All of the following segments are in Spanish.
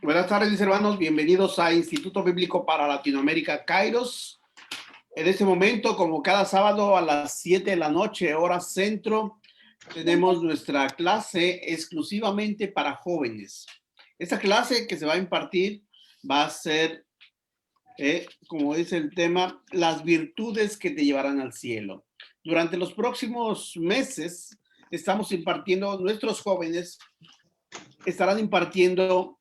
Buenas tardes, mis hermanos. Bienvenidos a Instituto Bíblico para Latinoamérica, Kairos. En este momento, como cada sábado a las 7 de la noche, hora centro, tenemos nuestra clase exclusivamente para jóvenes. Esta clase que se va a impartir va a ser, como dice el tema, las virtudes que te llevarán al cielo. Durante los próximos meses, estamos impartiendo, nuestros jóvenes estarán impartiendo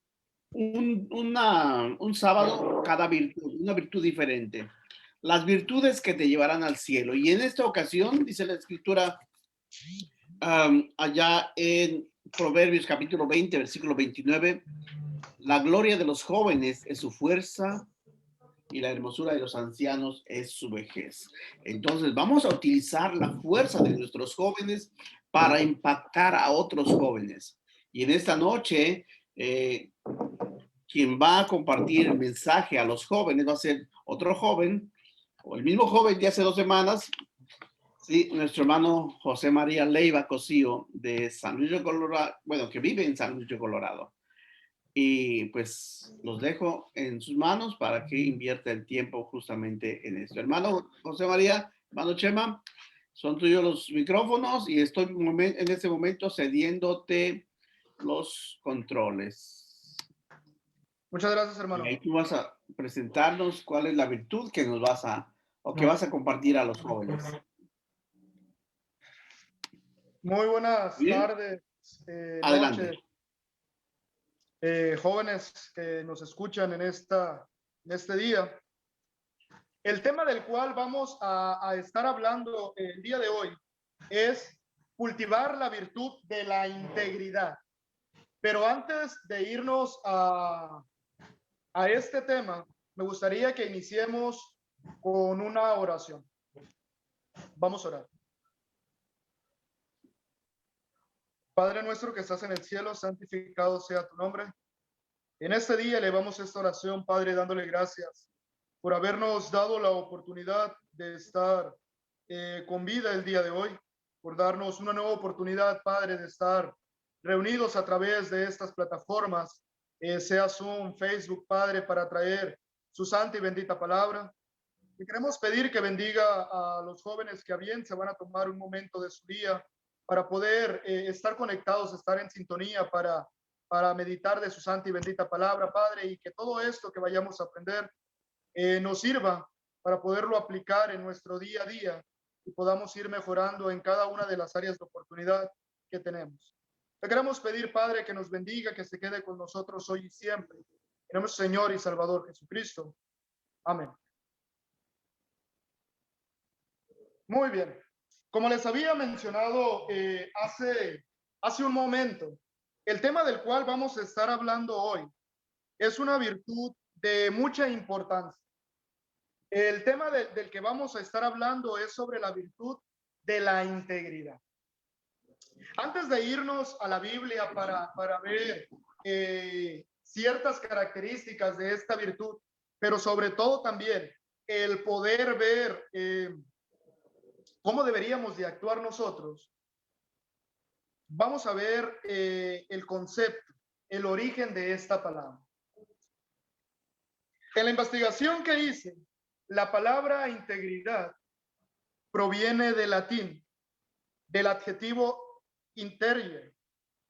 un sábado cada virtud, una virtud diferente. Las virtudes que te llevarán al cielo. Y en esta ocasión, dice la escritura, allá en Proverbios capítulo 20, versículo 29, la gloria de los jóvenes es su fuerza y la hermosura de los ancianos es su vejez. Entonces vamos a utilizar la fuerza de nuestros jóvenes para impactar a otros jóvenes. Y en esta noche, quien va a compartir el mensaje a los jóvenes va a ser otro joven, o el mismo joven de hace 2 semanas, sí, nuestro hermano José María Leiva Cosío de San Luis de Colorado, bueno, que vive en San Luis de Colorado. Y pues los dejo en sus manos para que invierta el tiempo justamente en esto. Hermano José María, hermano Chema, son tuyos los micrófonos y estoy en este momento cediéndote los controles. Muchas gracias, hermano. Y ahí tú vas a presentarnos cuál es la virtud que nos vas a, o que vas a compartir a los jóvenes. Muy buenas tardes, Adelante. Noches, jóvenes que nos escuchan en este día. El tema del cual vamos a estar hablando el día de hoy es cultivar la virtud de la integridad. Pero antes de irnos a este tema, me gustaría que iniciemos con una oración. Vamos a orar. Padre nuestro que estás en el cielo, santificado sea tu nombre. En este día elevamos esta oración, Padre, dándole gracias por habernos dado la oportunidad de estar con vida el día de hoy, por darnos una nueva oportunidad, Padre, de estar reunidos a través de estas plataformas, sea Zoom, Facebook, Padre, para traer su santa y bendita palabra. Y queremos pedir que bendiga a los jóvenes que a bien se van a tomar un momento de su día para poder estar conectados, estar en sintonía para meditar de su santa y bendita palabra, Padre, y que todo esto que vayamos a aprender nos sirva para poderlo aplicar en nuestro día a día y podamos ir mejorando en cada una de las áreas de oportunidad que tenemos. Le queremos pedir, Padre, que nos bendiga, que se quede con nosotros hoy y siempre. En nuestro Señor y Salvador Jesucristo. Amén. Muy bien. Como les había mencionado hace un momento, el tema del cual vamos a estar hablando hoy es una virtud de mucha importancia. El tema del que vamos a estar hablando es sobre la virtud de la integridad. Antes de irnos a la Biblia para ver ciertas características de esta virtud, pero sobre todo también el poder ver cómo deberíamos de actuar nosotros, vamos a ver el concepto, el origen de esta palabra. En la investigación que hice, la palabra integridad proviene del latín, del adjetivo interior,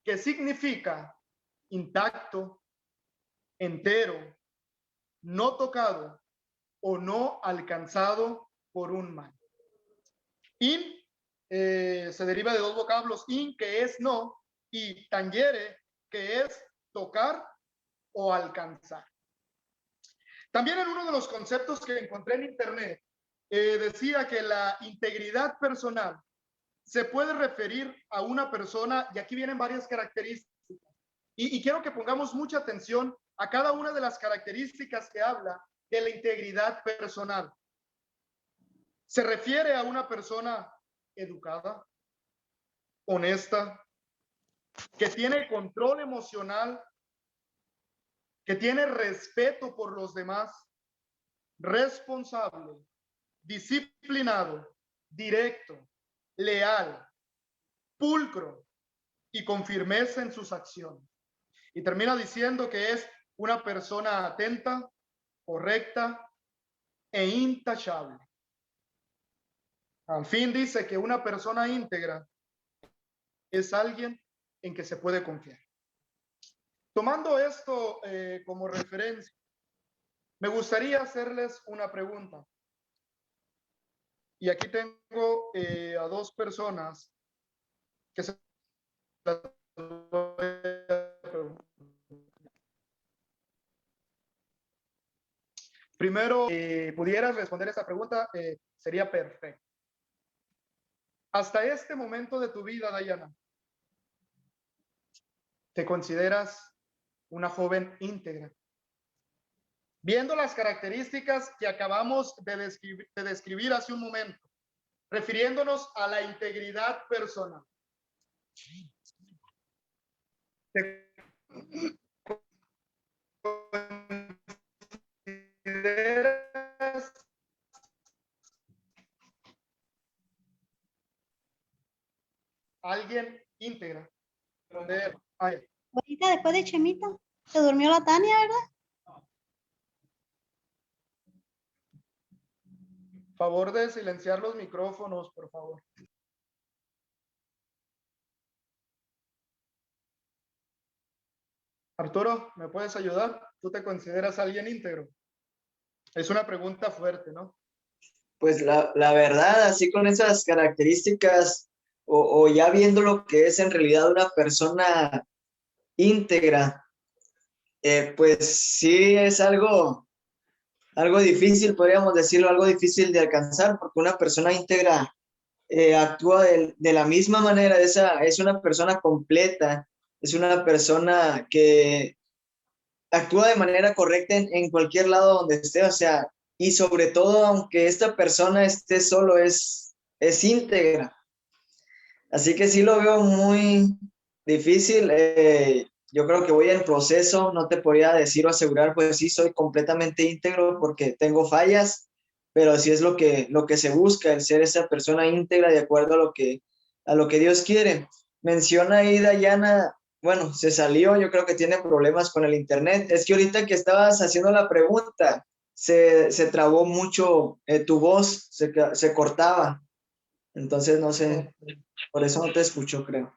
que significa intacto, entero, no tocado o no alcanzado por un mal. In se deriva de dos vocablos, in, que es no, y tangere, que es tocar o alcanzar. También en uno de los conceptos que encontré en internet, decía que la integridad personal se puede referir a una persona, y aquí vienen varias características, y quiero que pongamos mucha atención a cada una de las características que habla de la integridad personal. Se refiere a una persona educada, honesta, que tiene control emocional, que tiene respeto por los demás, responsable, disciplinado, directo, leal, pulcro y con firmeza en sus acciones. Y termina diciendo que es una persona atenta, correcta e intachable. Al fin dice que una persona íntegra es alguien en que se puede confiar. Tomando esto como referencia, me gustaría hacerles una pregunta. Y aquí tengo a dos personas que se las voy a preguntar. Primero, pudieras responder esta pregunta, sería perfecto. Hasta este momento de tu vida, Dayana, ¿te consideras una joven íntegra? Viendo las características que acabamos de describir hace un momento, refiriéndonos a la integridad personal. ¿Te consideras alguien íntegra? Ahorita después de Chemita, se durmió la Tania, ¿verdad? Favor de silenciar los micrófonos, por favor. Arturo, ¿me puedes ayudar? ¿Tú te consideras alguien íntegro? Es una pregunta fuerte, ¿no? Pues la verdad, así con esas características, o ya viendo lo que es en realidad una persona íntegra, pues sí es algo difícil, podríamos decirlo, algo difícil de alcanzar, porque una persona íntegra actúa de la misma manera, es una persona completa, es una persona que actúa de manera correcta en cualquier lado donde esté, o sea, y sobre todo, aunque esta persona esté solo, es íntegra. Así que sí lo veo muy difícil. Yo creo que voy en proceso, no te podría decir o asegurar, pues sí, soy completamente íntegro porque tengo fallas, pero sí es lo que se busca, el ser esa persona íntegra de acuerdo a lo que Dios quiere. Menciona ahí, Dayana, bueno, se salió, yo creo que tiene problemas con el internet. Es que ahorita que estabas haciendo la pregunta, se trabó mucho tu voz, se cortaba. Entonces, no sé, por eso no te escucho, creo.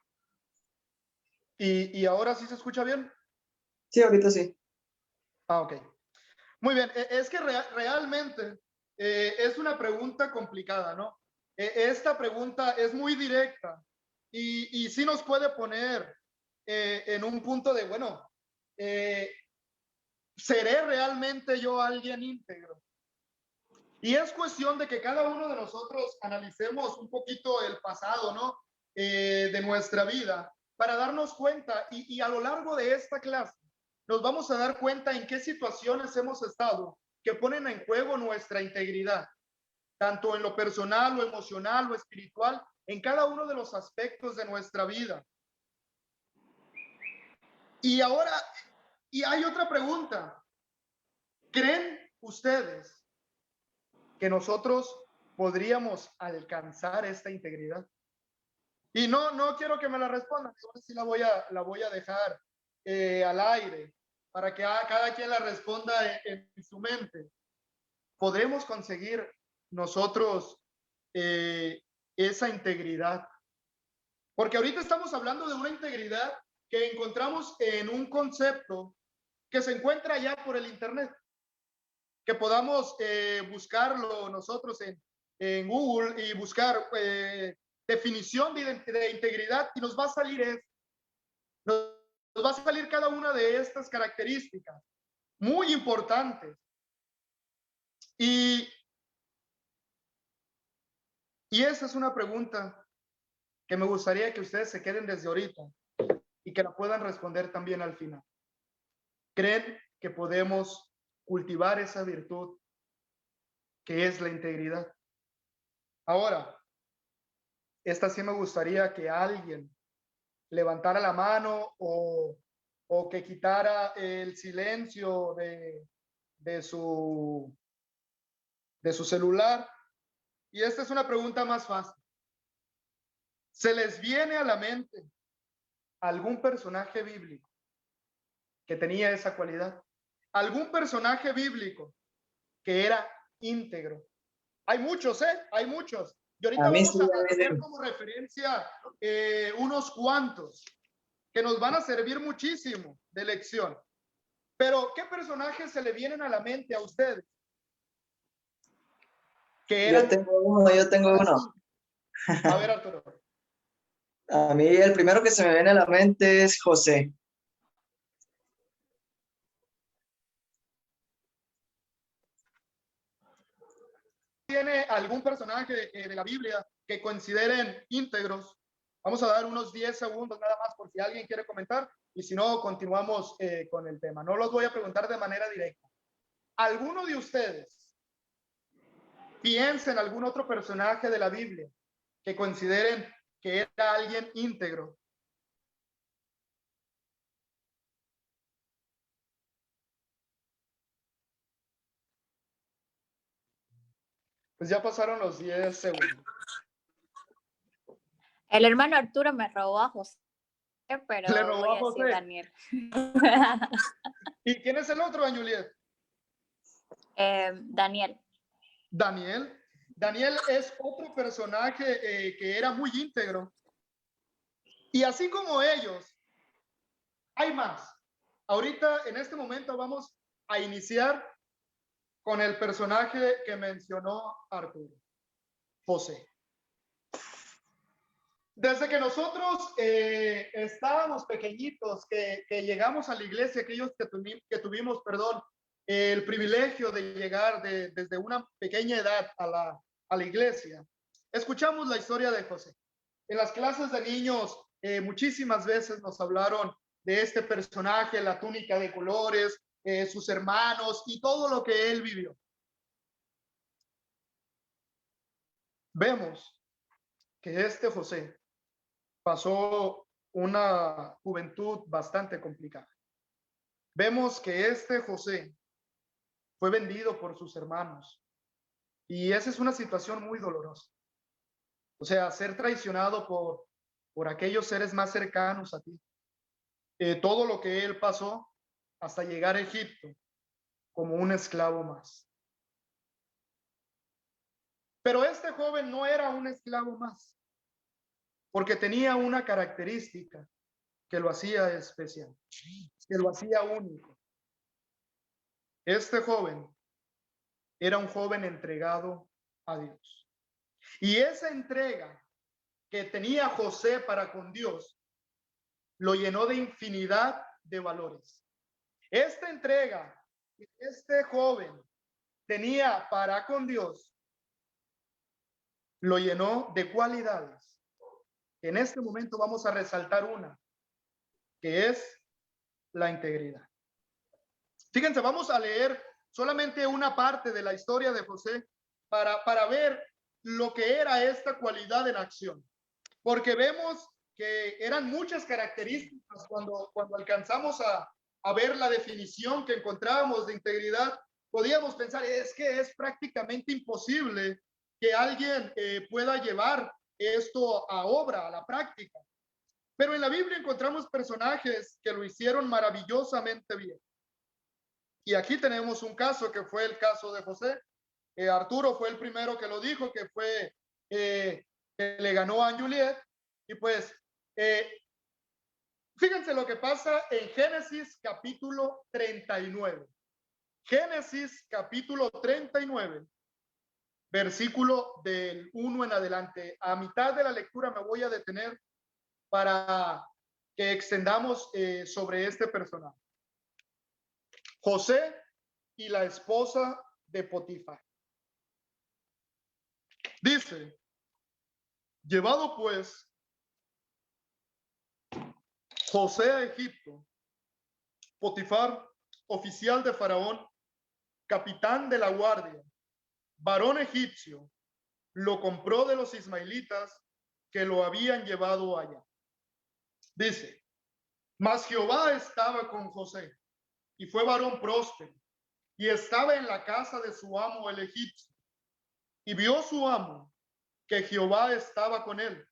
¿Y ahora sí se escucha bien? Sí, ahorita sí. Ah, ok. Muy bien, es que realmente es una pregunta complicada, ¿no? Esta pregunta es muy directa y sí nos puede poner en un punto de, bueno, ¿seré realmente yo alguien íntegro? Y es cuestión de que cada uno de nosotros analicemos un poquito el pasado, ¿no? De nuestra vida para darnos cuenta y a lo largo de esta clase nos vamos a dar cuenta en qué situaciones hemos estado que ponen en juego nuestra integridad, tanto en lo personal, lo emocional, lo espiritual, en cada uno de los aspectos de nuestra vida. Y ahora, y hay otra pregunta. ¿Creen ustedes que nosotros podríamos alcanzar esta integridad? Y no quiero que me la respondan, ahora sí la voy a dejar al aire para que cada quien la responda en su mente. ¿Podremos conseguir nosotros esa integridad? Porque ahorita estamos hablando de una integridad que encontramos en un concepto que se encuentra ya por el internet, que podamos buscarlo nosotros en Google y buscar definición de integridad y nos va a salir nos va a salir cada una de estas características muy importantes. Y esa es una pregunta que me gustaría que ustedes se queden desde ahorita y que la puedan responder también al final. ¿Creen que podemos cultivar esa virtud que es la integridad? Ahora, esta sí me gustaría que alguien levantara la mano o que quitara el silencio de su celular. Y esta es una pregunta más fácil. ¿Se les viene a la mente algún personaje bíblico que tenía esa cualidad? algún personaje bíblico que era íntegro. Hay muchos, hay muchos. Y ahorita A mí vamos sí, a a tener ver, como referencia unos cuantos que nos van a servir muchísimo de lección. Pero, ¿qué personajes se le vienen a la mente a ustedes? Que eran... yo tengo uno. A ver, Arturo. A mí el primero que se me viene a la mente es José. ¿Tiene algún personaje de la Biblia que consideren íntegros? Vamos a dar unos 10 segundos nada más por si alguien quiere comentar y si no, continuamos con el tema. No los voy a preguntar de manera directa. ¿Alguno de ustedes piensa en algún otro personaje de la Biblia que consideren que era alguien íntegro? Pues ya pasaron los 10 segundos. El hermano Arturo me robó a José, pero Le robó voy a a José. decir Daniel. ¿Y quién es el otro, Juliet? Daniel. Daniel. Daniel es otro personaje que era muy íntegro. Y así como ellos, hay más. Ahorita, en este momento, vamos a iniciar con el personaje que mencionó Arturo, José. Desde que nosotros estábamos pequeñitos, que llegamos a la iglesia, aquellos que tuvimos, el privilegio de llegar desde una pequeña edad a la iglesia, escuchamos la historia de José. En las clases de niños, muchísimas veces nos hablaron de este personaje, la túnica de colores, sus hermanos y todo lo que él vivió. Vemos que este José pasó una juventud bastante complicada. Vemos que este José fue vendido por sus hermanos y esa es una situación muy dolorosa. O sea, ser traicionado por aquellos seres más cercanos a ti. Todo lo que él pasó hasta llegar a Egipto como un esclavo más. Pero este joven no era un esclavo más, porque tenía una característica que lo hacía especial, que lo hacía único. Este joven era un joven entregado a Dios. Y esa entrega que tenía José para con Dios lo llenó de infinidad de valores. Esta entrega que este joven tenía para con Dios lo llenó de cualidades. En este momento vamos a resaltar una, que es la integridad. Fíjense, vamos a leer solamente una parte de la historia de José para ver lo que era esta cualidad en acción. Porque vemos que eran muchas características cuando alcanzamos a ver la definición que encontrábamos de integridad. Podíamos pensar, es que es prácticamente imposible que alguien pueda llevar esto a obra, a la práctica. Pero en la Biblia encontramos personajes que lo hicieron maravillosamente bien. Y aquí tenemos un caso que fue el caso de José. Arturo fue el primero que lo dijo, que fue que le ganó a Juliet. Y pues, fíjense lo que pasa en Génesis capítulo 39. Génesis capítulo 39, versículo del 1 en adelante. A mitad de la lectura me voy a detener para que extendamos sobre este personaje. José y la esposa de Potifar. Dice, llevado pues José a Egipto, Potifar, oficial de Faraón, capitán de la guardia, varón egipcio, lo compró de los ismaelitas que lo habían llevado allá. Dice, mas Jehová estaba con José y fue varón próspero y estaba en la casa de su amo el egipcio. Y vio su amo que Jehová estaba con él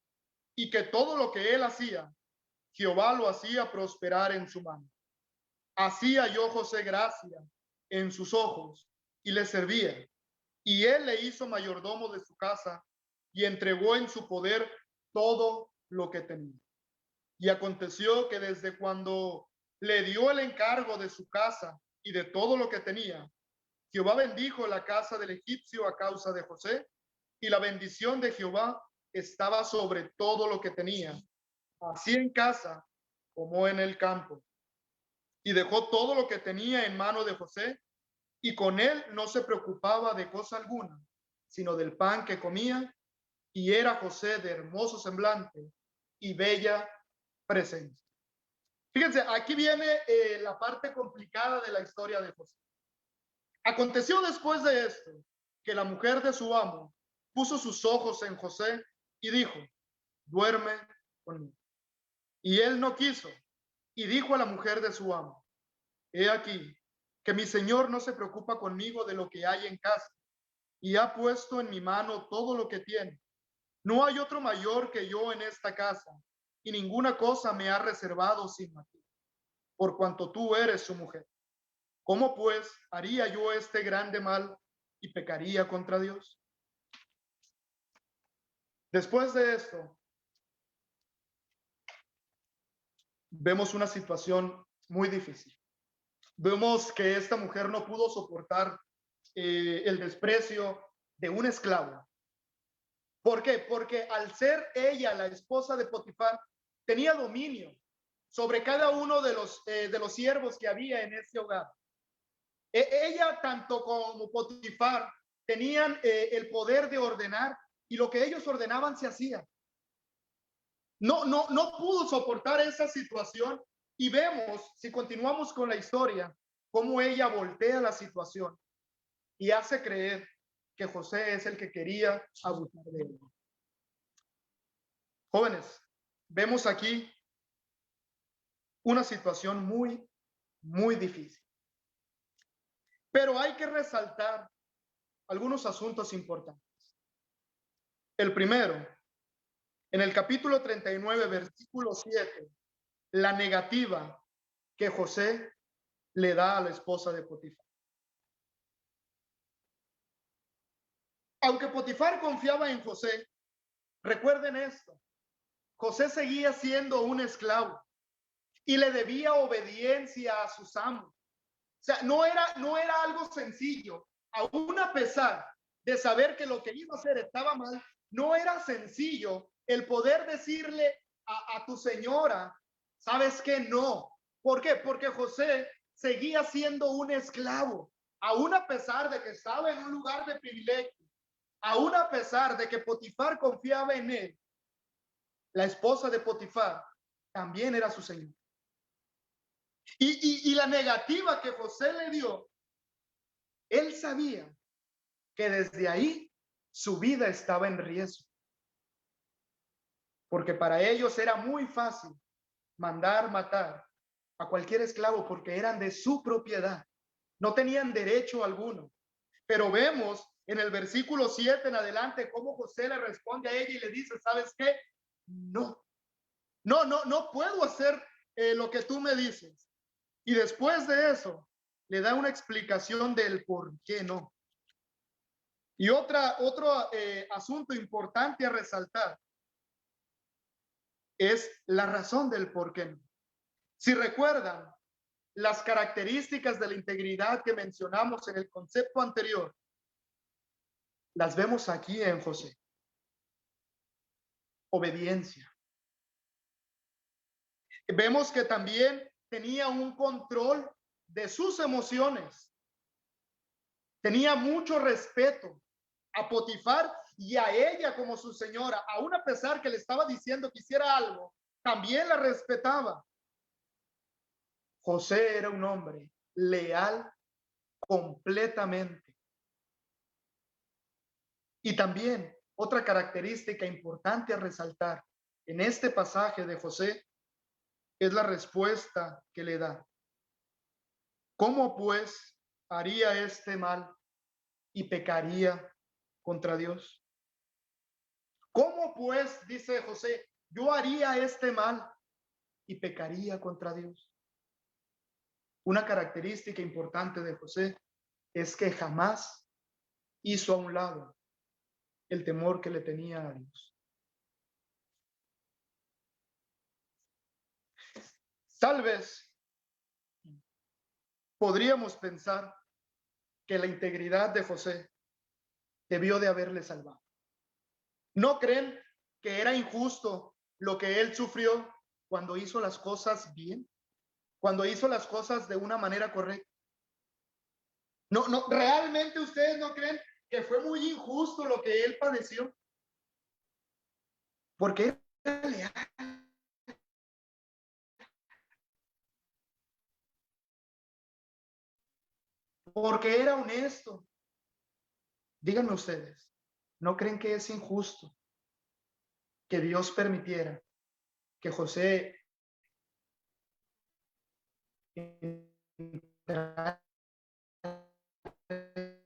y que todo lo que él hacía, Jehová lo hacía prosperar en su mano. Así halló José gracia en sus ojos y le servía. Y él le hizo mayordomo de su casa y entregó en su poder todo lo que tenía. Y aconteció que desde cuando le dio el encargo de su casa y de todo lo que tenía, Jehová bendijo la casa del egipcio a causa de José, y la bendición de Jehová estaba sobre todo lo que tenía, así en casa como en el campo. Y dejó todo lo que tenía en mano de José, y con él no se preocupaba de cosa alguna, sino del pan que comía, y era José de hermoso semblante y bella presencia. Fíjense, aquí viene la parte complicada de la historia de José. Aconteció después de esto que la mujer de su amo puso sus ojos en José y dijo, duerme conmigo. Y él no quiso, y dijo a la mujer de su amo, he aquí que mi señor no se preocupa conmigo de lo que hay en casa, y ha puesto en mi mano todo lo que tiene. No hay otro mayor que yo en esta casa, y ninguna cosa me ha reservado sino a ti, por cuanto tú eres su mujer. ¿Cómo pues haría yo este grande mal y pecaría contra Dios? Después de esto, vemos una situación muy difícil. Vemos que esta mujer no pudo soportar el desprecio de un esclavo. ¿Por qué? Porque al ser ella la esposa de Potifar, tenía dominio sobre cada uno de los siervos que había en ese hogar. Ella, tanto como Potifar, tenían el poder de ordenar, y lo que ellos ordenaban se hacía. No pudo soportar esa situación, y vemos, si continuamos con la historia, cómo ella voltea la situación y hace creer que José es el que quería abusar de él. Jóvenes, vemos aquí una situación muy, muy difícil. Pero hay que resaltar algunos asuntos importantes. El primero, en el capítulo 39, versículo 7, la negativa que José le da a la esposa de Potifar. Aunque Potifar confiaba en José, recuerden esto, José seguía siendo un esclavo y le debía obediencia a sus amos. O sea, no era algo sencillo. Aún a pesar de saber que lo que iba a hacer estaba mal, no era sencillo el poder decirle a tu señora, ¿sabes qué? No. ¿Por qué? Porque José seguía siendo un esclavo, aún a pesar de que estaba en un lugar de privilegio, aún a pesar de que Potifar confiaba en él. La esposa de Potifar también era su señor. Y la negativa que José le dio, él sabía que desde ahí su vida estaba en riesgo. Porque para ellos era muy fácil mandar matar a cualquier esclavo porque eran de su propiedad. No tenían derecho alguno. Pero vemos en el versículo 7 en adelante cómo José le responde a ella y le dice, ¿sabes qué? No puedo hacer lo que tú me dices. Y después de eso, le da una explicación del por qué no. Y otro asunto importante a resaltar es la razón del por qué no. Si recuerdan, las características de la integridad que mencionamos en el concepto anterior, las vemos aquí en José. Obediencia. Vemos que también tenía un control de sus emociones. Tenía mucho respeto a Potifar y a ella como su señora. Aún a pesar que le estaba diciendo que hiciera algo, también la respetaba. José era un hombre leal completamente. Y también otra característica importante a resaltar en este pasaje de José es la respuesta que le da. ¿Cómo pues haría este mal y pecaría contra Dios? ¿Cómo pues, dice José, yo haría este mal y pecaría contra Dios? Una característica importante de José es que jamás hizo a un lado el temor que le tenía a Dios. Tal vez podríamos pensar que la integridad de José debió de haberle salvado. ¿No creen que era injusto lo que él sufrió cuando hizo las cosas bien? Cuando hizo las cosas de una manera correcta. No, ¿realmente ustedes no creen que fue muy injusto lo que él padeció? Porque era leal. Porque era honesto. Díganme ustedes, ¿no creen que es injusto que Dios permitiera que José entrara en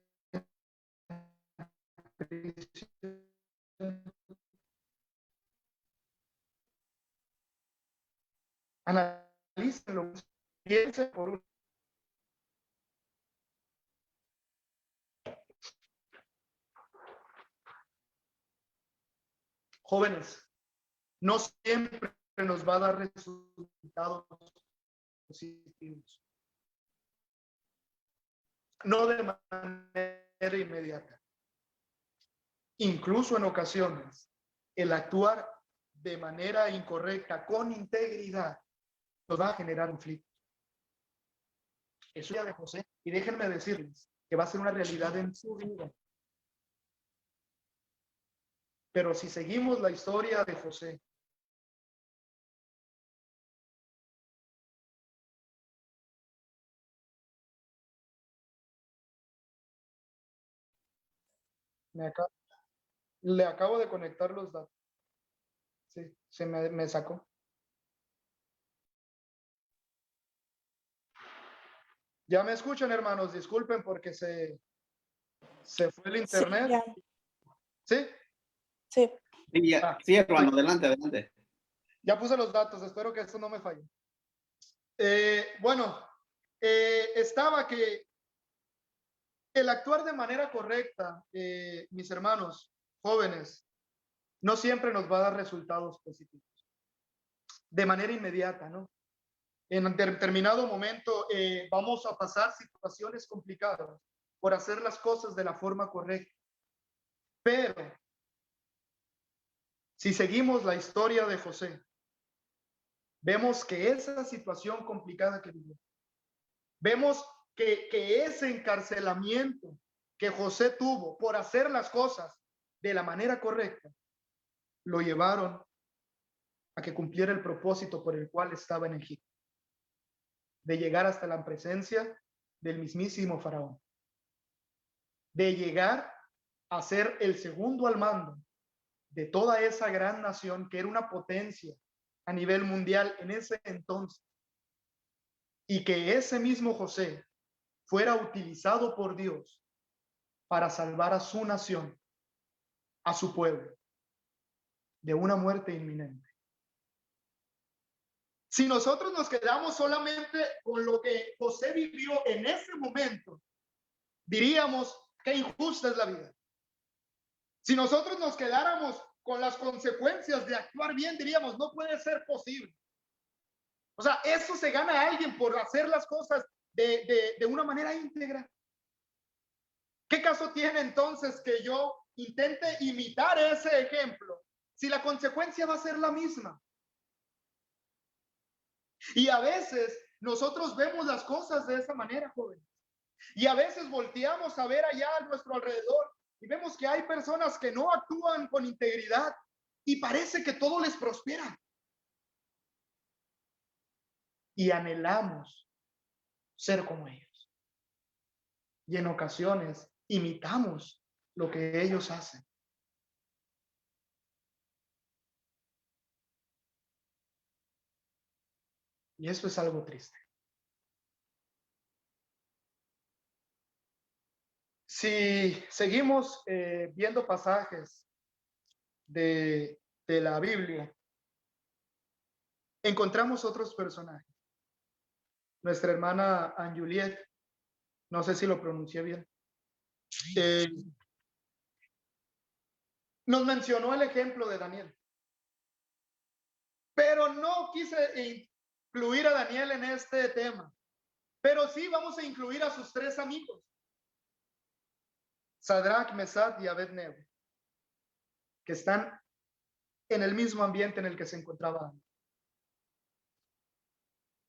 prisión? Analícenlo, piensen por un... Jóvenes, no siempre nos va a dar resultados positivos. No de manera inmediata. Incluso en ocasiones, el actuar de manera incorrecta, con integridad, nos va a generar conflictos. Eso ya de José. Y déjenme decirles que va a ser una realidad en su vida. Pero si seguimos la historia de José, le acabo de conectar los datos. Sí, se me sacó. Ya me escuchan, hermanos, disculpen porque se fue el Sí, internet. ya. ¿Sí? Sí. Sí, Ah, sí, hermano, adelante, adelante. ya puse los datos, espero que esto no me falle. Bueno, estaba que el actuar de manera correcta, mis hermanos jóvenes, no siempre nos va a dar resultados positivos. De manera inmediata, ¿no? En determinado momento vamos a pasar situaciones complicadas por hacer las cosas de la forma correcta. Pero si seguimos la historia de José, vemos que esa situación complicada que vivió, vemos que ese encarcelamiento que José tuvo por hacer las cosas de la manera correcta, lo llevaron a que cumpliera el propósito por el cual estaba en Egipto, de llegar hasta la presencia del mismísimo faraón, de llegar a ser el segundo al mando de toda esa gran nación que era una potencia a nivel mundial en ese entonces, y que ese mismo José fuera utilizado por Dios para salvar a su nación, a su pueblo, de una muerte inminente. Si nosotros nos quedamos solamente con lo que José vivió en ese momento, diríamos que injusta es la vida. Si nosotros nos quedáramos con las consecuencias de actuar bien, diríamos, no puede ser posible. O sea, eso se gana a alguien por hacer las cosas de una manera íntegra. ¿Qué caso tiene entonces que yo intente imitar ese ejemplo si la consecuencia va a ser la misma? Y a veces nosotros vemos las cosas de esa manera, jóvenes. Y a veces volteamos a ver allá a nuestro alrededor y vemos que hay personas que no actúan con integridad y parece que todo les prospera. Y anhelamos ser como ellos. Y en ocasiones imitamos lo que ellos hacen. Y eso es algo triste. Si seguimos viendo pasajes de la Biblia, encontramos otros personajes. nuestra hermana Anne Juliet, no sé si lo pronuncié bien, nos mencionó el ejemplo de Daniel. Pero no quise incluir a Daniel en este tema. Pero sí vamos a incluir a sus tres amigos. Sadrach, Mesach y Abednego, que están en el mismo ambiente en el que se encontraban.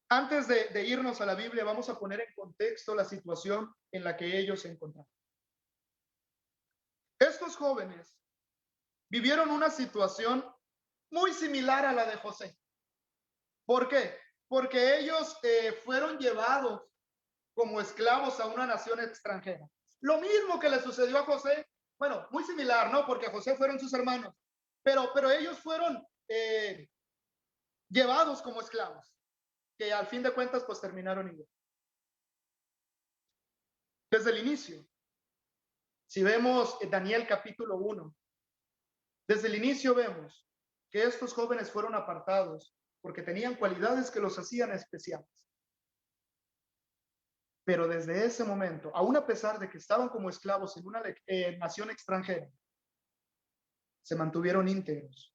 Antes de irnos a la Biblia, vamos a poner en contexto la situación en la que ellos se encontraban. Estos jóvenes vivieron una situación muy similar a la de José. ¿Por qué? Porque ellos fueron llevados como esclavos a una nación extranjera. Lo mismo que le sucedió a José, bueno, muy similar, ¿no? Porque a José fueron sus hermanos, pero ellos fueron llevados como esclavos, que al fin de cuentas pues terminaron igual. Desde el inicio, si vemos Daniel capítulo 1, desde el inicio vemos que estos jóvenes fueron apartados porque tenían cualidades que los hacían especiales. Pero desde ese momento, aún a pesar de que estaban como esclavos en una nación extranjera, se mantuvieron íntegros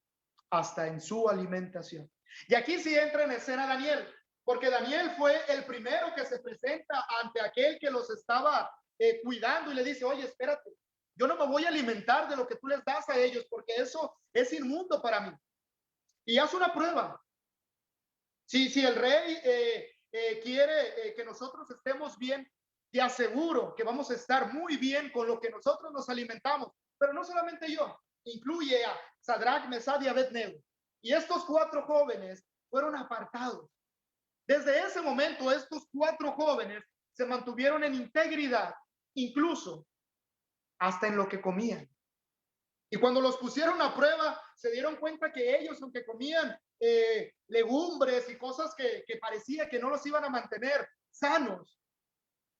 hasta en su alimentación. Y aquí sí entra en escena Daniel, porque Daniel fue el primero que se presenta ante aquel que los estaba cuidando y le dice, oye, espérate, yo no me voy a alimentar de lo que tú les das a ellos, porque eso es inmundo para mí. Y haz una prueba. Si el rey quiere que nosotros estemos bien, te aseguro que vamos a estar muy bien con lo que nosotros nos alimentamos. Pero no solamente yo, incluye a Sadrach, Mesach y Abednego. Y estos cuatro jóvenes fueron apartados. Desde ese momento, estos cuatro jóvenes se mantuvieron en integridad, incluso hasta en lo que comían. Y cuando los pusieron a prueba, se dieron cuenta que ellos, aunque comían legumbres y cosas que parecía que no los iban a mantener sanos,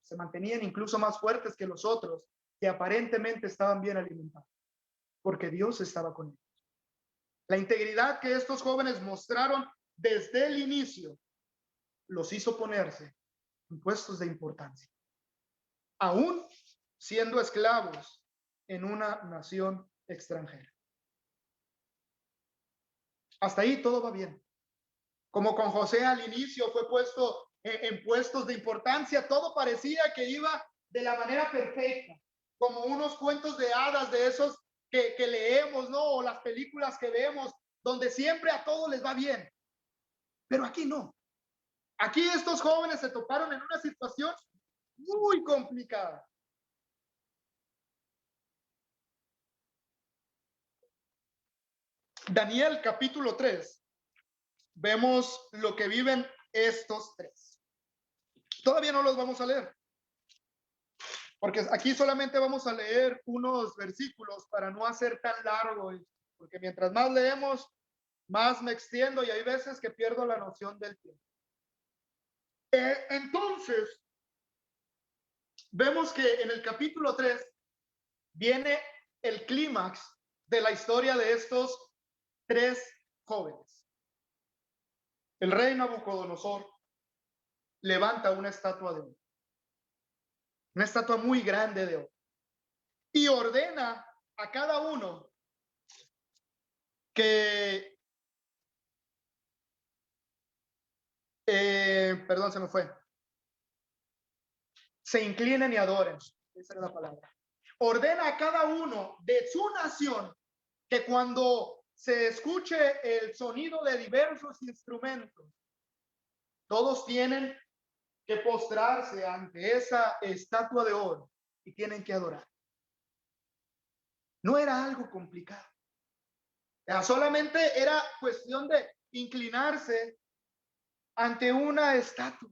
se mantenían incluso más fuertes que los otros, que aparentemente estaban bien alimentados, porque Dios estaba con ellos. La integridad que estos jóvenes mostraron desde el inicio los hizo ponerse en puestos de importancia, aún siendo esclavos en una nación extranjera. Hasta ahí todo va bien. Como con José al inicio fue puesto en puestos de importancia, todo parecía que iba de la manera perfecta, como unos cuentos de hadas de esos que leemos, ¿no? O las películas que vemos, donde siempre a todos les va bien. Pero aquí no. Aquí estos jóvenes se toparon en una situación muy complicada. Daniel capítulo 3. Vemos lo que viven estos tres. Todavía no los vamos a leer, porque aquí solamente vamos a leer unos versículos para no hacer tan largo, porque mientras más leemos, más me extiendo y hay veces que pierdo la noción del tiempo. Entonces, vemos que en el capítulo 3 viene el clímax de la historia de estos tres jóvenes. El rey Nabucodonosor levanta una estatua de oro, una estatua muy grande de oro, y ordena a cada uno que, perdón, se me fue, se inclinen y adoren. Esa es la palabra. Ordena a cada uno de su nación que cuando se escuche el sonido de diversos instrumentos, todos tienen que postrarse ante esa estatua de oro y tienen que adorar. No era algo complicado. Solamente era cuestión de inclinarse ante una estatua.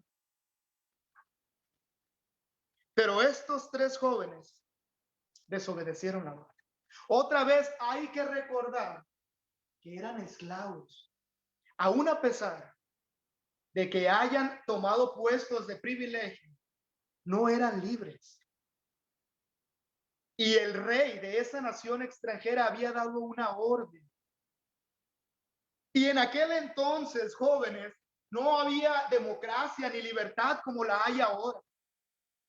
Pero estos tres jóvenes desobedecieron la orden. Otra vez hay que recordar que eran esclavos, aún a pesar de que hayan tomado puestos de privilegio, no eran libres. Y el rey de esa nación extranjera había dado una orden. Y en aquel entonces, jóvenes, no había democracia ni libertad como la hay ahora.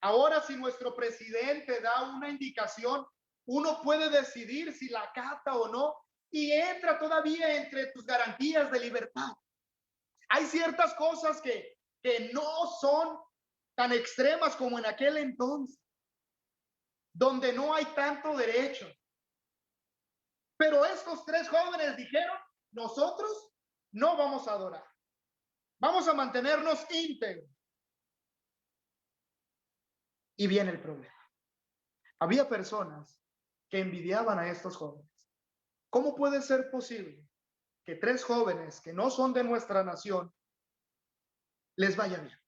Ahora, si nuestro presidente da una indicación, uno puede decidir si la acata o no y entra todavía entre tus garantías de libertad. Hay ciertas cosas que no son tan extremas como en aquel entonces, donde no hay tanto derecho. Pero estos tres jóvenes dijeron, nosotros no vamos a adorar. Vamos a mantenernos íntegros. Y viene el problema. Había personas que envidiaban a estos jóvenes. ¿Cómo puede ser posible que tres jóvenes que no son de nuestra nación les vaya bien?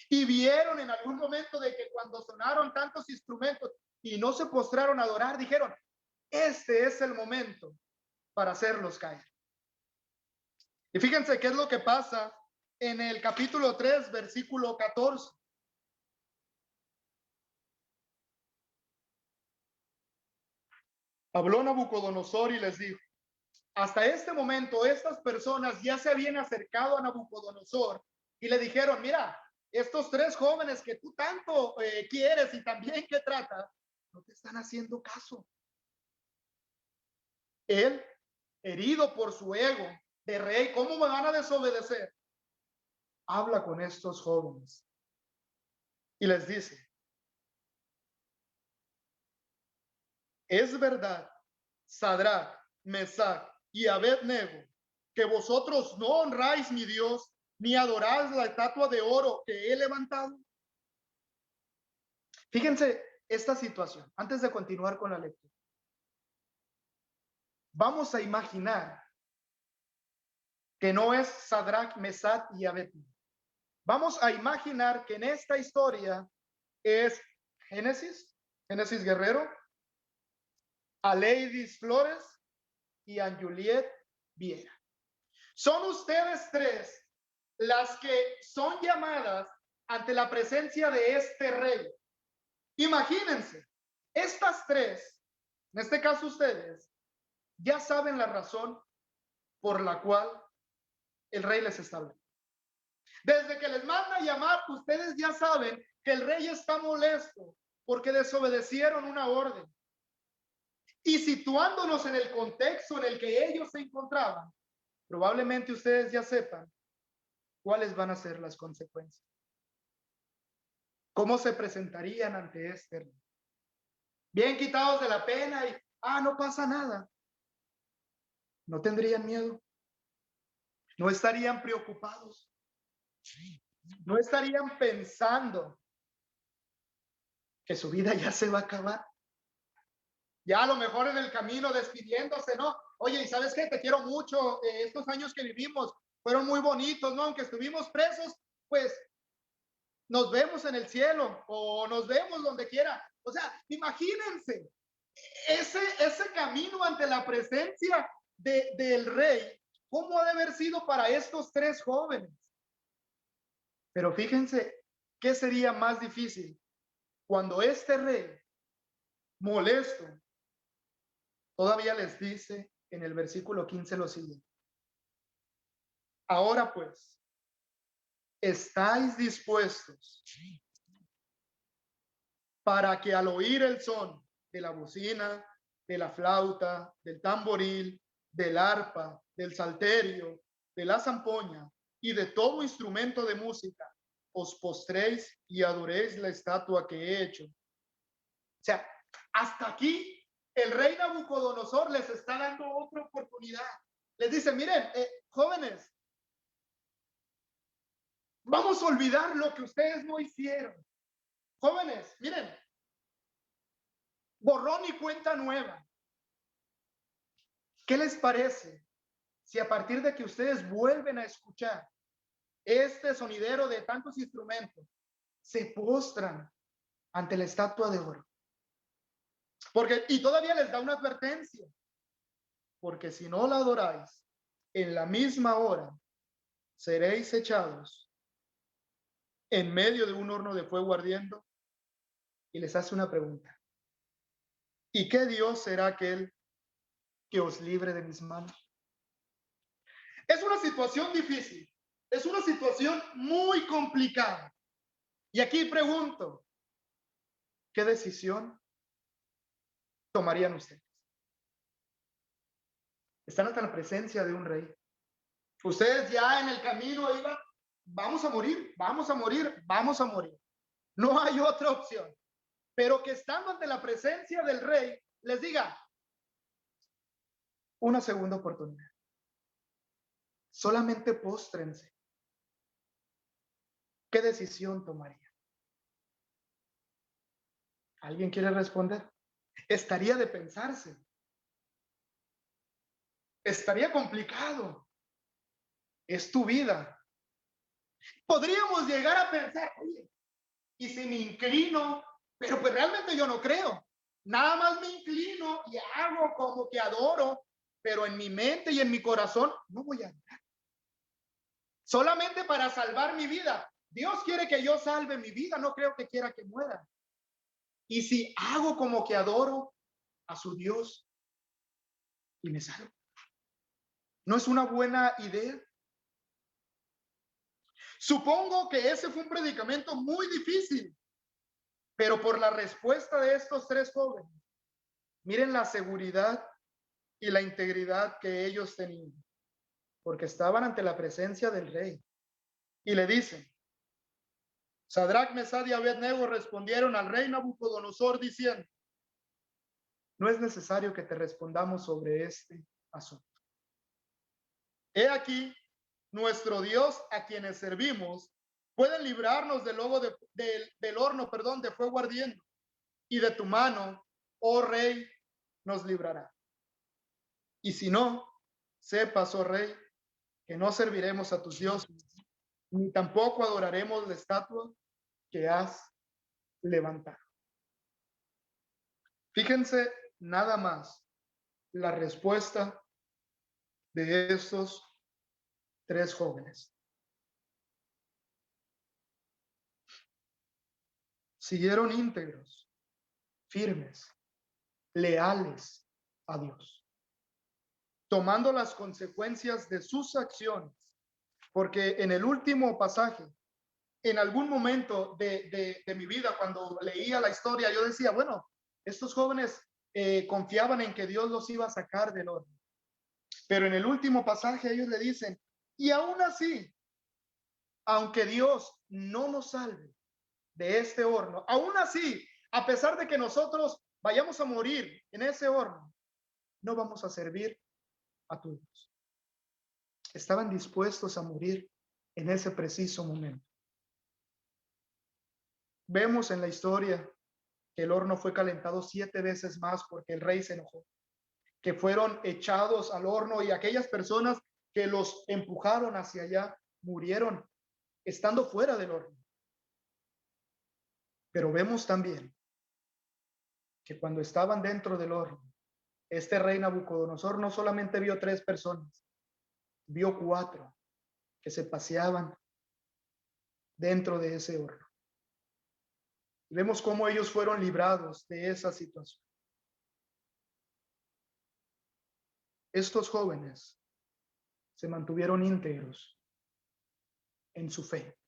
Y vieron en algún momento de que cuando sonaron tantos instrumentos y no se postraron a adorar, dijeron, este es el momento para hacerlos caer. Y fíjense qué es lo que pasa en el capítulo 3, versículo 14. Habló Nabucodonosor y les dijo, hasta este momento estas personas ya se habían acercado a Nabucodonosor y le dijeron, mira, estos tres jóvenes que tú tanto quieres y también que tratas, no te están haciendo caso. Él, herido por su ego de rey, ¿cómo me van a desobedecer? Habla con estos jóvenes y les dice, es verdad, Sadrach, Mesach y Abed-nego, que vosotros no honráis mi Dios, ni adoráis la estatua de oro que he levantado. Fíjense esta situación, antes de continuar con la lectura. Vamos a imaginar que no es Sadrach, Mesach y Abed-nego. Vamos a imaginar que en esta historia es Génesis Guerrero, Aleidis Flores y Juliet Viera. Son ustedes tres las que son llamadas ante la presencia de este rey. Imagínense, estas tres, en este caso ustedes, ya saben la razón por la cual el rey les está hablando. Desde que les manda a llamar, ustedes ya saben que el rey está molesto porque desobedecieron una orden. Y situándonos en el contexto en el que ellos se encontraban, probablemente ustedes ya sepan cuáles van a ser las consecuencias. ¿Cómo se presentarían ante este rey? Bien quitados de la pena y, no pasa nada. ¿No tendrían miedo? ¿No estarían preocupados? ¿No estarían pensando que su vida ya se va a acabar? Ya a lo mejor en el camino despidiéndose, ¿no? Oye, ¿y sabes qué? Te quiero mucho. Estos años que vivimos fueron muy bonitos, ¿no? Aunque estuvimos presos, pues nos vemos en el cielo o nos vemos donde quiera. O sea, imagínense ese camino ante la presencia del rey, ¿cómo ha de haber sido para estos tres jóvenes? Pero fíjense, ¿qué sería más difícil? Cuando este rey, molesto, todavía les dice en el versículo 15 lo siguiente. Ahora pues, ¿estáis dispuestos para que al oír el son de la bocina, de la flauta, del tamboril, del arpa, del salterio, de la zampoña y de todo instrumento de música, os postréis y adoréis la estatua que he hecho? O sea, hasta aquí el rey Nabucodonosor les está dando otra oportunidad. Les dice, miren, jóvenes, vamos a olvidar lo que ustedes no hicieron. Jóvenes, miren, borrón y cuenta nueva. ¿Qué les parece si a partir de que ustedes vuelven a escuchar este sonidero de tantos instrumentos, se postran ante la estatua de oro? Porque, y todavía les da una advertencia, porque si no la adoráis, en la misma hora seréis echados en medio de un horno de fuego ardiendo. Y les hace una pregunta. ¿Y qué Dios será aquel que os libre de mis manos? Es una situación difícil, Es una situación muy complicada. Y aquí pregunto, ¿qué decisión tomarían ustedes? Están ante la presencia de un rey. Ustedes ya en el camino iban, vamos a morir, vamos a morir, vamos a morir. No hay otra opción. Pero que estando ante la presencia del rey, les diga una segunda oportunidad. Solamente póstrense. ¿Qué decisión tomaría? ¿Alguien quiere responder? Estaría de pensarse. Estaría complicado. Es tu vida. Podríamos llegar a pensar, oye, y si me inclino, pero pues realmente yo no creo. Nada más me inclino y hago como que adoro, pero en mi mente y en mi corazón no voy a adorar. Solamente para salvar mi vida. Dios quiere que yo salve mi vida, no creo que quiera que muera. Y si hago como que adoro a su Dios y me salvo, ¿no es una buena idea? Supongo que ese fue un predicamento muy difícil, pero por la respuesta de estos tres jóvenes, miren la seguridad y la integridad que ellos tenían, porque estaban ante la presencia del rey. Y le dicen, Sadrach, Mesach y Abed-Nego respondieron al rey Nabucodonosor diciendo, no es necesario que te respondamos sobre este asunto. He aquí, nuestro Dios a quienes servimos puede librarnos del lobo del horno, de fuego ardiendo, y de tu mano, oh rey, nos librará. Y si no, sepas, oh rey, que no serviremos a tus dioses, ni tampoco adoraremos la estatua que has levantado. Fíjense nada más la respuesta de estos tres jóvenes. Siguieron íntegros, firmes, leales a Dios, tomando las consecuencias de sus acciones, porque en el último pasaje, en algún momento de mi vida, cuando leía la historia, yo decía, bueno, estos jóvenes confiaban en que Dios los iba a sacar del horno. Pero en el último pasaje ellos le dicen, y aún así, aunque Dios no nos salve de este horno, aún así, a pesar de que nosotros vayamos a morir en ese horno, no vamos a servir a tu Dios. Estaban dispuestos a morir en ese preciso momento. Vemos en la historia que el horno fue calentado 7 veces más porque el rey se enojó, que fueron echados al horno y aquellas personas que los empujaron hacia allá murieron estando fuera del horno. Pero vemos también que cuando estaban dentro del horno, este rey Nabucodonosor no solamente vio 3 personas, vio 4 que se paseaban dentro de ese horno. Y vemos cómo ellos fueron librados de esa situación. Estos jóvenes se mantuvieron íntegros en su fe,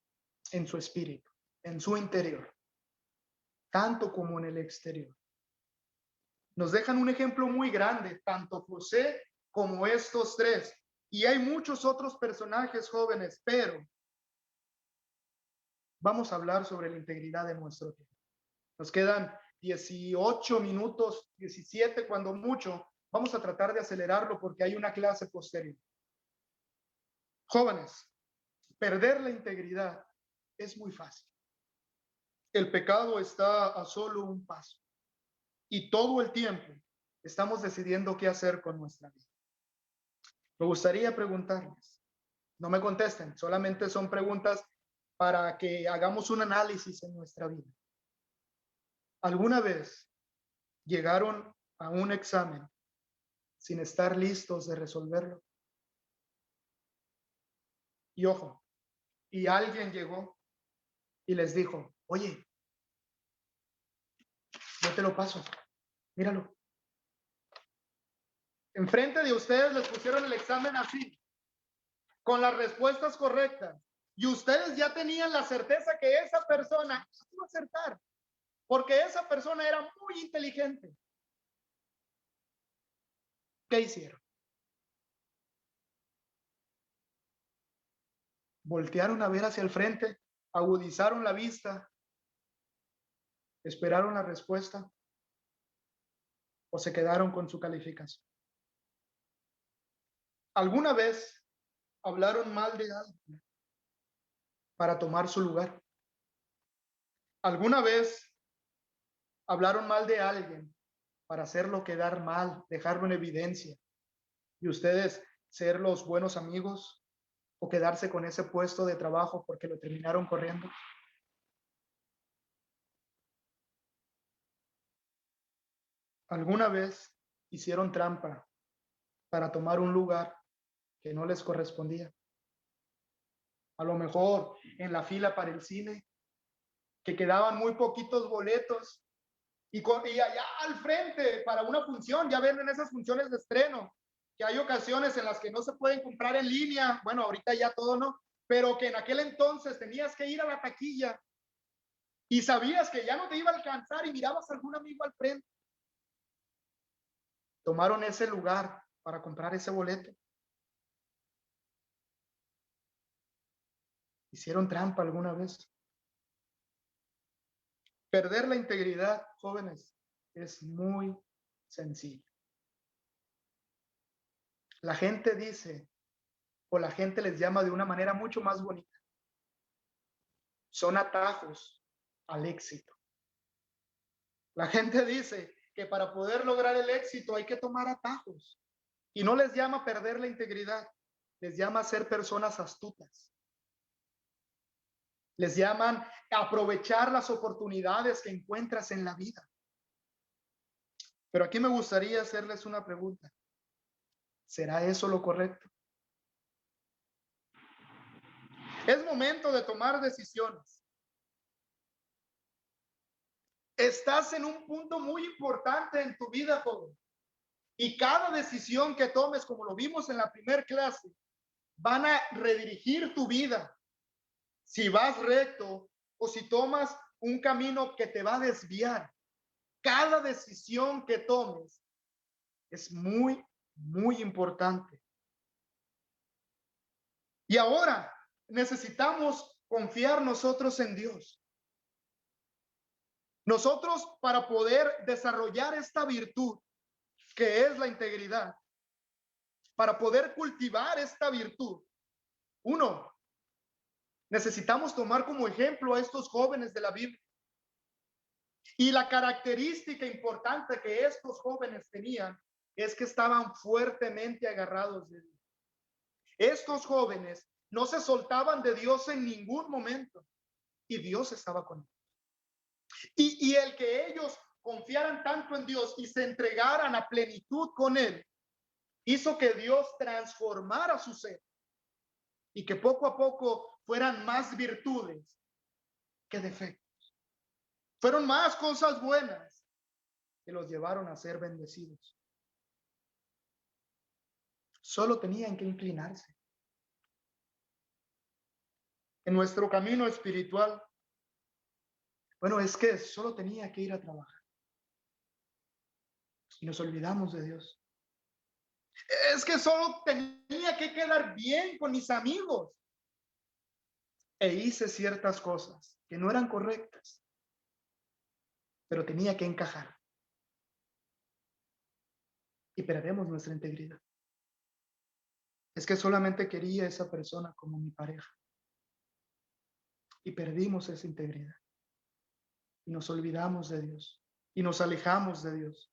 en su espíritu, en su interior, tanto como en el exterior. Nos dejan un ejemplo muy grande, tanto José como estos tres. Y hay muchos otros personajes jóvenes, pero vamos a hablar sobre la integridad de nuestro tiempo. Nos quedan 18 minutos, 17 cuando mucho. Vamos a tratar de acelerarlo porque hay una clase posterior. Jóvenes, perder la integridad es muy fácil. El pecado está a solo un paso. Y todo el tiempo estamos decidiendo qué hacer con nuestra vida. Me gustaría preguntarles, no me contesten, solamente son preguntas para que hagamos un análisis en nuestra vida. ¿Alguna vez llegaron a un examen sin estar listos de resolverlo? Y ojo, y alguien llegó y les dijo, oye, yo te lo paso, míralo. Enfrente de ustedes les pusieron el examen así. con las respuestas correctas, y ustedes ya tenían la certeza que esa persona iba a acertar, porque esa persona era muy inteligente. ¿Qué hicieron? Voltearon a ver hacia el frente, agudizaron la vista, esperaron la respuesta o se quedaron con su calificación. ¿Alguna vez hablaron mal de alguien para tomar su lugar? ¿Alguna vez hablaron mal de alguien para hacerlo quedar mal, dejarlo en evidencia y ustedes ser los buenos amigos o quedarse con ese puesto de trabajo porque lo terminaron corriendo? ¿Alguna vez hicieron trampa para tomar un lugar que no les correspondía? A lo mejor en la fila para el cine, que quedaban muy poquitos boletos y allá al frente para una función, ya ven en esas funciones de estreno, que hay ocasiones en las que no se pueden comprar en línea, bueno, ahorita ya todo no, pero que en aquel entonces tenías que ir a la taquilla y sabías que ya no te iba a alcanzar y mirabas a algún amigo al frente. Tomaron ese lugar para comprar ese boleto. ¿Hicieron trampa alguna vez? Perder la integridad, jóvenes, es muy sencillo. La gente dice, o la gente les llama de una manera mucho más bonita. Son atajos al éxito. La gente dice que para poder lograr el éxito hay que tomar atajos. Y no les llama perder la integridad, les llama ser personas astutas. Les llaman aprovechar las oportunidades que encuentras en la vida. Pero aquí me gustaría hacerles una pregunta. ¿Será eso lo correcto? Es momento de tomar decisiones. Estás en un punto muy importante en tu vida, joven. Y cada decisión que tomes, como lo vimos en la primera clase, van a redirigir tu vida. Si vas recto o si tomas un camino que te va a desviar. Cada decisión que tomes es muy, muy importante. Y ahora necesitamos confiar nosotros en Dios. Nosotros, para poder desarrollar esta virtud que es la integridad, para poder cultivar esta virtud, uno, necesitamos tomar como ejemplo a estos jóvenes de la Biblia. Y la característica importante que estos jóvenes tenían es que estaban fuertemente agarrados de Dios. Estos jóvenes no se soltaban de Dios en ningún momento y Dios estaba con ellos. Y el que ellos confiaran tanto en Dios y se entregaran a plenitud con Él, hizo que Dios transformara su ser y que poco a poco fueran más virtudes que defectos. Fueron más cosas buenas que los llevaron a ser bendecidos. Solo tenían que inclinarse. En nuestro camino espiritual, bueno, es que solo tenía que ir a trabajar. Y nos olvidamos de Dios. Es que solo tenía que quedar bien con mis amigos. E hice ciertas cosas que no eran correctas, pero tenía que encajar. Y perdemos nuestra integridad. Es que solamente quería esa persona como mi pareja. Y perdimos esa integridad. Y nos olvidamos de Dios. Y nos alejamos de Dios.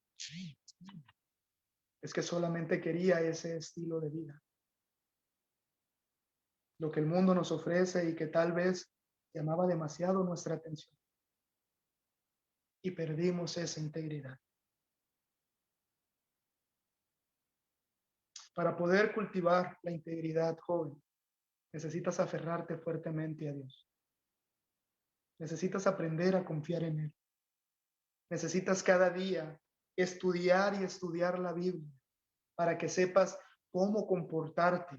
Es que solamente quería ese estilo de vida. Lo que el mundo nos ofrece y que tal vez llamaba demasiado nuestra atención. Y perdimos esa integridad. Para poder cultivar la integridad, joven, necesitas aferrarte fuertemente a Dios. Necesitas aprender a confiar en Él. Necesitas cada día estudiar y estudiar la Biblia para que sepas cómo comportarte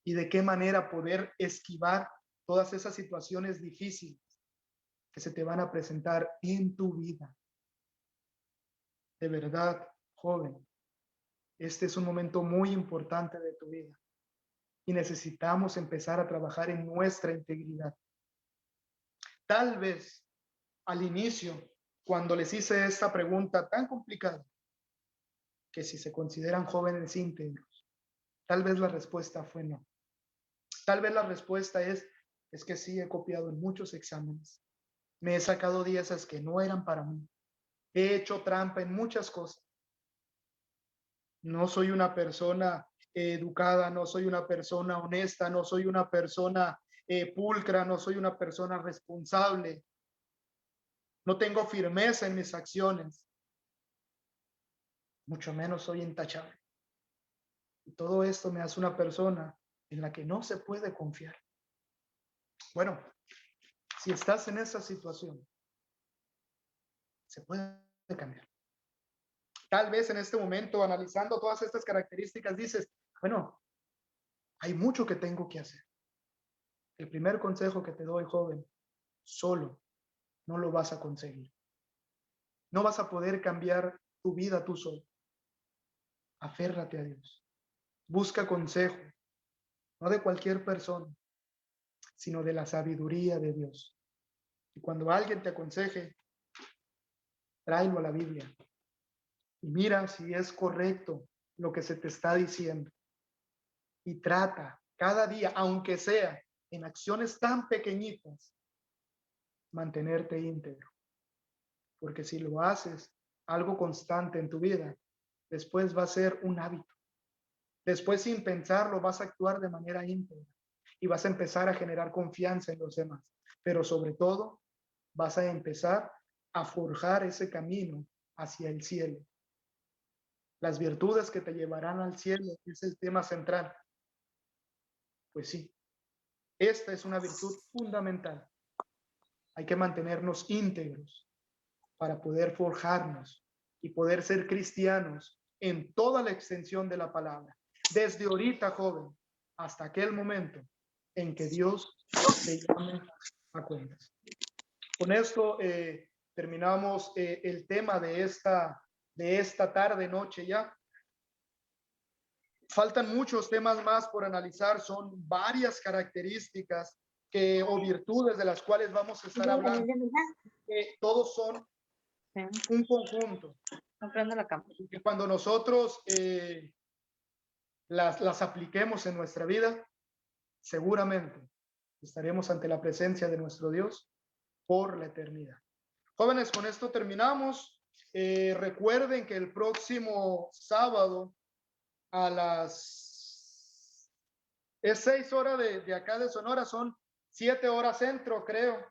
y de qué manera poder esquivar todas esas situaciones difíciles que se te van a presentar en tu vida. De verdad, joven, este es un momento muy importante de tu vida y necesitamos empezar a trabajar en nuestra integridad. Tal vez al inicio, cuando les hice esta pregunta tan complicada, que si se consideran jóvenes íntegros, tal vez la respuesta fue no. Tal vez la respuesta es que sí, he copiado en muchos exámenes. Me he sacado 10 que no eran para mí. He hecho trampa en muchas cosas. No soy una persona educada, no soy una persona honesta, no soy una persona pulcra, no soy una persona responsable. No tengo firmeza en mis acciones. Mucho menos soy intachable. Y todo esto me hace una persona en la que no se puede confiar. Bueno, si estás en esa situación, se puede cambiar. Tal vez en este momento, analizando todas estas características, dices, bueno, hay mucho que tengo que hacer. El primer consejo que te doy, joven, solo no lo vas a conseguir. No vas a poder cambiar tu vida tú solo. Aférrate a Dios. Busca consejo, no de cualquier persona, sino de la sabiduría de Dios. Y cuando alguien te aconseje, tráelo a la Biblia y mira si es correcto lo que se te está diciendo. Y trata cada día, aunque sea en acciones tan pequeñitas, mantenerte íntegro. Porque si lo haces algo constante en tu vida, después va a ser un hábito. Después, sin pensarlo, vas a actuar de manera íntegra y vas a empezar a generar confianza en los demás. Pero sobre todo, vas a empezar a forjar ese camino hacia el cielo. Las virtudes que te llevarán al cielo es el tema central. Pues sí, esta es una virtud fundamental. Hay que mantenernos íntegros para poder forjarnos y poder ser cristianos en toda la extensión de la palabra. Desde ahorita, joven, hasta aquel momento en que Dios te llame a cuentas. Con esto terminamos el tema de esta tarde, noche ya. Faltan muchos temas más por analizar, son varias características o virtudes de las cuales vamos a estar hablando. Todos son un conjunto. No prendo la cámara. Que cuando nosotros las apliquemos en nuestra vida, seguramente estaremos ante la presencia de nuestro Dios por la eternidad. Jóvenes, con esto terminamos. Recuerden que el próximo sábado a las 6 horas de acá de Sonora, son 7 horas centro, creo.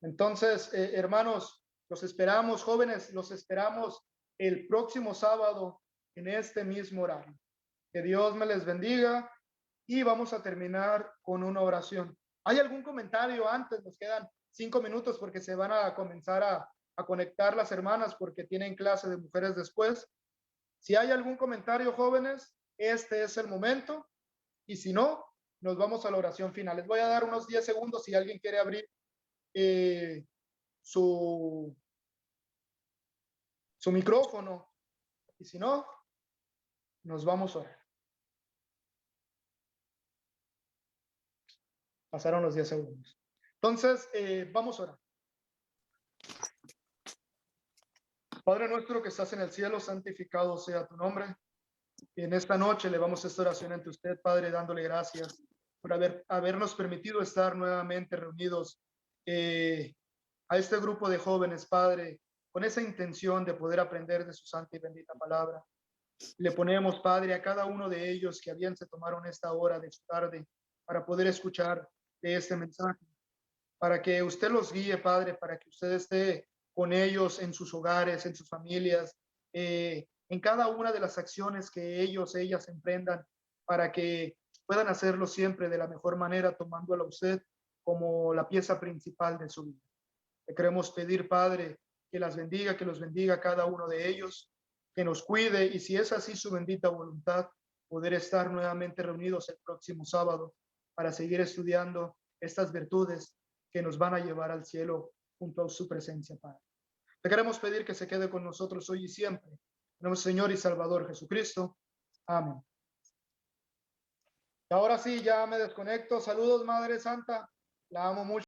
Entonces, hermanos, los esperamos, jóvenes, los esperamos el próximo sábado en este mismo horario. Que Dios me les bendiga y vamos a terminar con una oración. ¿Hay algún comentario antes? Nos quedan 5 minutos porque se van a comenzar a conectar las hermanas porque tienen clase de mujeres después. Si hay algún comentario, jóvenes, este es el momento. Y si no, nos vamos a la oración final. Les voy a dar unos 10 segundos si alguien quiere abrir su micrófono. Y si no, nos vamos a orar. Pasaron los 10 segundos. Entonces, vamos a orar. Padre nuestro que estás en el cielo, santificado sea tu nombre. Y en esta noche le vamos a esta oración ante usted, Padre, dándole gracias por habernos permitido estar nuevamente reunidos a este grupo de jóvenes, Padre, con esa intención de poder aprender de su santa y bendita palabra. Le ponemos, Padre, a cada uno de ellos que bien se tomaron esta hora de su tarde para poder escuchar de este mensaje, para que usted los guíe, Padre, para que usted esté con ellos en sus hogares, en sus familias, en cada una de las acciones que ellas emprendan, para que puedan hacerlo siempre de la mejor manera, tomándola a usted como la pieza principal de su vida. Le queremos pedir, Padre, que las bendiga, que los bendiga cada uno de ellos, que nos cuide y si es así su bendita voluntad, poder estar nuevamente reunidos el próximo sábado para seguir estudiando estas virtudes que nos van a llevar al cielo junto a su presencia, Padre. Te queremos pedir que se quede con nosotros hoy y siempre. En nuestro Señor y Salvador Jesucristo. Amén. Y ahora sí, ya me desconecto. Saludos, Madre Santa. La amo mucho.